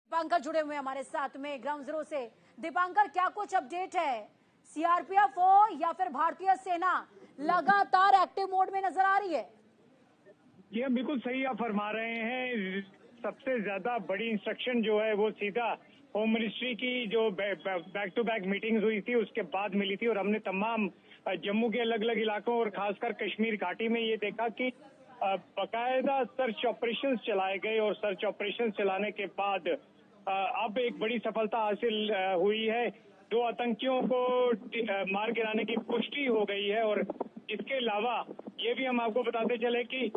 दीपांकर जुड़े हुए हमारे साथ में ग्राउंड जीरो से। दीपांकर, क्या कुछ अपडेट है? सीआरपीएफ हो या फिर भारतीय सेना लगातार एक्टिव मोड में नजर आ रही है? जी हाँ, बिल्कुल सही आप फरमा रहे हैं। सबसे ज्यादा बड़ी इंस्ट्रक्शन जो है वो सीधा होम मिनिस्ट्री की जो बैक टू बैक मीटिंग्स हुई थी उसके बाद मिली थी, और हमने तमाम जम्मू के अलग अलग इलाकों और खासकर कश्मीर घाटी में ये देखा कि बाकायदा सर्च ऑपरेशंस चलाए गए, और सर्च ऑपरेशंस चलाने के बाद अब एक बड़ी सफलता हासिल हुई है। 2 आतंकियों को मार गिराने की पुष्टि हो गई है। और इसके अलावा ये भी हम आपको बताते चले कि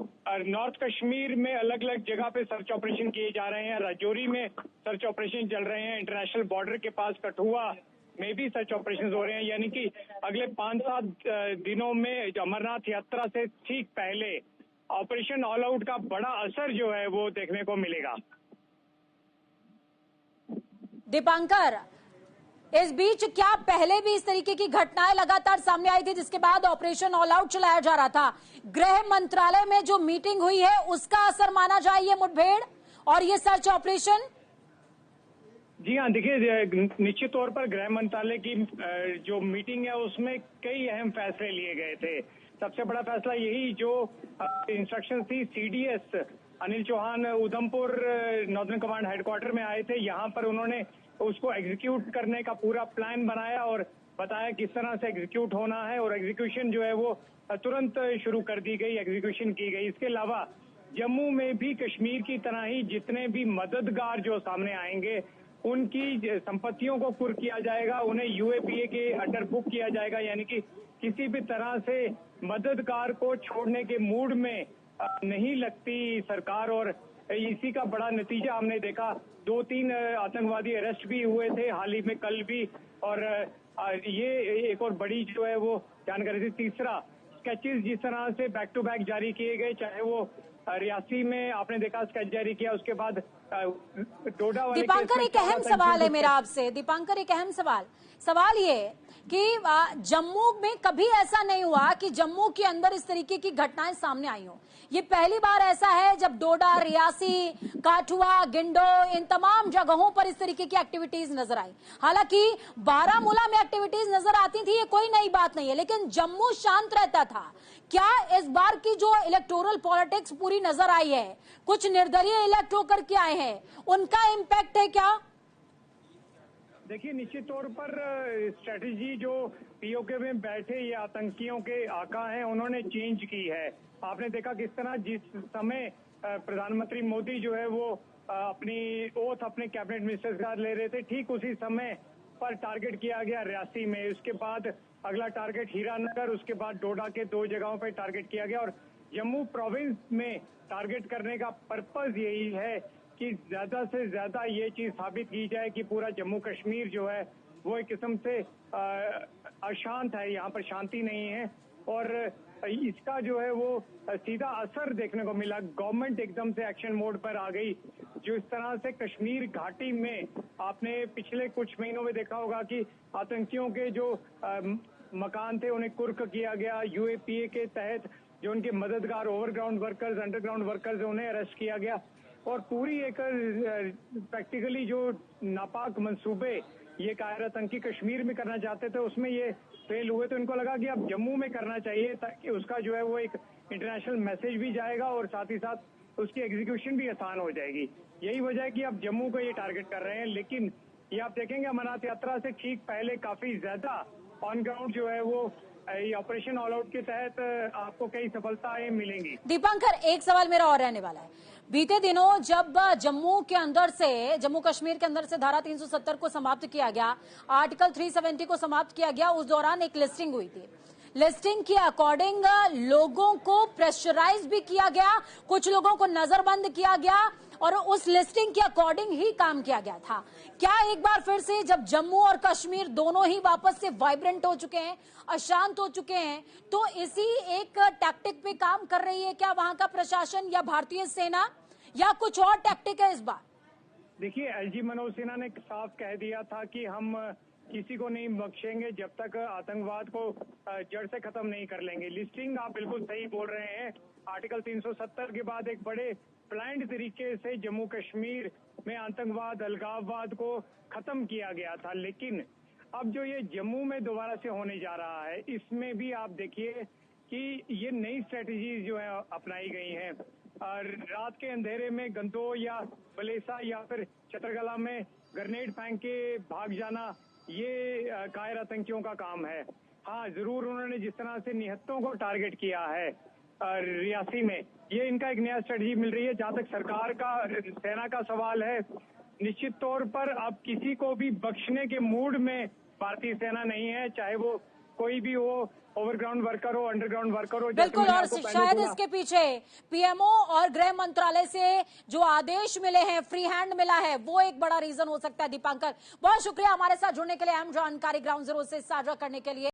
नॉर्थ कश्मीर में अलग अलग जगह पे सर्च ऑपरेशन किए जा रहे हैं। राजौरी में सर्च ऑपरेशन चल रहे हैं, इंटरनेशनल बॉर्डर के पास कठुआ में भी सर्च ऑपरेशन हो रहे हैं। यानी कि अगले 5-7 दिनों में अमरनाथ यात्रा से ठीक पहले ऑपरेशन ऑल आउट का बड़ा असर जो है वो देखने को मिलेगा। दीपांकर, इस बीच क्या पहले भी इस तरीके की घटनाएं लगातार सामने आई थी जिसके बाद ऑपरेशन ऑल आउट चलाया जा रहा था? गृह मंत्रालय में जो मीटिंग हुई है उसका असर माना जाए ये मुठभेड़ और ये सर्च ऑपरेशन? जी हाँ, देखिए निश्चित तौर पर गृह मंत्रालय की जो मीटिंग है उसमें कई अहम फैसले लिए गए थे। सबसे बड़ा फैसला यही जो इंस्ट्रक्शन थी CDS Anil Chauhan Udhampur northern command headquarter में आए थे। यहाँ पर उन्होंने उसको एग्जीक्यूट करने का पूरा प्लान बनाया और बताया किस तरह से एग्जीक्यूट होना है, और एग्जीक्यूशन जो है वो तुरंत शुरू कर दी गई, एग्जीक्यूशन की गई। इसके अलावा जम्मू में भी कश्मीर की तरह ही जितने भी मददगार जो सामने आएंगे उनकी संपत्तियों को कुर्क किया जाएगा, उन्हें यूएपीए के अंडर बुक किया जाएगा। यानी कि किसी भी तरह से मददगार को छोड़ने के मूड में नहीं लगती सरकार, और इसी का बड़ा नतीजा हमने देखा। 2-3 आतंकवादी अरेस्ट भी हुए थे हाल ही में, कल भी। और ये एक और बड़ी जो है वो जानकारी थी। तीसरा, स्केचेस जिस तरह से बैक टू बैक जारी किए गए, चाहे वो रियासी में आपने देखा स्केच जारी किया, उसके बाद डोडा वाले। दीपांकर, एक अहम सवाल है मेरा आपसे। दीपांकर, एक अहम सवाल ये कि जम्मू में कभी ऐसा नहीं हुआ कि जम्मू के अंदर इस तरीके की घटनाएं सामने आई हो। ये पहली बार ऐसा है जब डोडा, रियासी, काठुआ, गिंडो, इन तमाम जगहों पर इस तरीके की एक्टिविटीज नजर आई। हालांकि बारामूला में एक्टिविटीज नजर आती थी, ये कोई नई बात नहीं है, लेकिन जम्मू शांत रहता था। क्या इस बार की जो इलेक्टोरल पॉलिटिक्स पूरी नजर आई है, कुछ निर्दलीय इलेक्ट होकर के आए हैं, उनका इम्पैक्ट है क्या? देखिए, निश्चित तौर पर स्ट्रेटेजी जो पीओके में बैठे ये आतंकियों के आका हैं उन्होंने चेंज की है। आपने देखा किस तरह जिस समय प्रधानमंत्री मोदी जो है वो अपनी ओथ अपने कैबिनेट मिनिस्टर्स का ले रहे थे, ठीक उसी समय पर टारगेट किया गया रियासी में। उसके बाद अगला टारगेट हीरानगर, उसके बाद डोडा के 2 जगहों पर टारगेट किया गया। और जम्मू प्रोविंस में टारगेट करने का पर्पज यही है कि ज्यादा से ज्यादा ये चीज साबित की जाए कि पूरा जम्मू कश्मीर जो है वो एक किस्म से अशांत है, यहाँ पर शांति नहीं है। और इसका जो है वो सीधा असर देखने को मिला। गवर्नमेंट एकदम से एक्शन मोड पर आ गई। जो इस तरह से कश्मीर घाटी में आपने पिछले कुछ महीनों में देखा होगा कि आतंकियों के जो मकान थे उन्हें कुर्क किया गया, यूएपीए के तहत जो उनके मददगार ओवरग्राउंड वर्कर्स, अंडरग्राउंड वर्कर्स उन्हें अरेस्ट किया गया। और पूरी एक प्रैक्टिकली जो नापाक मंसूबे ये कायर आतंकी कश्मीर में करना चाहते थे उसमें ये फेल हुए, तो इनको लगा कि अब जम्मू में करना चाहिए ताकि उसका जो है वो एक इंटरनेशनल मैसेज भी जाएगा और साथ ही साथ उसकी एग्जीक्यूशन भी आसान हो जाएगी। यही वजह है कि अब जम्मू को ये टारगेट कर रहे हैं। लेकिन ये आप देखेंगे अमरनाथ यात्रा से ठीक पहले काफी ज्यादा ऑन ग्राउंड जो है वो ऑपरेशन ऑल आउट के तहत आपको कई सफलताएं मिलेंगी। दीपांकर, एक सवाल मेरा और रहने वाला है। बीते दिनों जब जम्मू के अंदर से, जम्मू कश्मीर के अंदर से धारा 370 को समाप्त किया गया, आर्टिकल 370 को समाप्त किया गया, उस दौरान एक लिस्टिंग हुई थी। लिस्टिंग के अकॉर्डिंग लोगों को प्रेशराइज भी किया गया, कुछ लोगों को नजरबंद किया गया और उस लिस्टिंग के अकॉर्डिंग ही काम किया गया था। क्या एक बार फिर से जब जम्मू और कश्मीर दोनों ही वापस से वाइब्रेंट हो चुके हैं, अशांत हो चुके हैं, तो इसी एक टैक्टिक पे काम कर रही है क्या वहां का प्रशासन या भारतीय सेना, या कुछ और टैक्टिक है इस बार? देखिए, एलजी मनोज सिन्हा ने साफ कह दिया था कि हम किसी को नहीं बख्शेंगे जब तक आतंकवाद को जड़ से खत्म नहीं कर लेंगे। लिस्टिंग आप बिल्कुल सही बोल रहे हैं। आर्टिकल 370 के बाद एक बड़े प्लान्ड तरीके से जम्मू कश्मीर में आतंकवाद, अलगाववाद को खत्म किया गया था। लेकिन अब जो ये जम्मू में दोबारा से होने जा रहा है, इसमें भी आप देखिए कि ये नई स्ट्रेटजीज जो है अपनाई गई हैं। और रात के अंधेरे में गंदोह या बलेसा या फिर चतरगला में ग्रेनेड फेंक के भाग जाना, ये कायर आतंकियों का काम है। हाँ, जरूर उन्होंने जिस तरह से निहत्तों को टारगेट किया है रियासी में, ये इनका एक नया स्ट्रेटजी मिल रही है। जहां तक सरकार का, सेना का सवाल है, निश्चित तौर पर अब किसी को भी बख्शने के मूड में भारतीय सेना नहीं है, चाहे वो कोई भी हो, ओवरग्राउंड वर्कर हो, अंडरग्राउंड वर्कर हो। बिल्कुल, और शायद इसके पीछे पीएमओ और गृह मंत्रालय से जो आदेश मिले हैं, फ्री हैंड मिला है, वो एक बड़ा रीजन हो सकता है। दीपांकर, बहुत शुक्रिया हमारे साथ जुड़ने के लिए, अहम जानकारी ग्राउंड जीरो से साझा करने के लिए।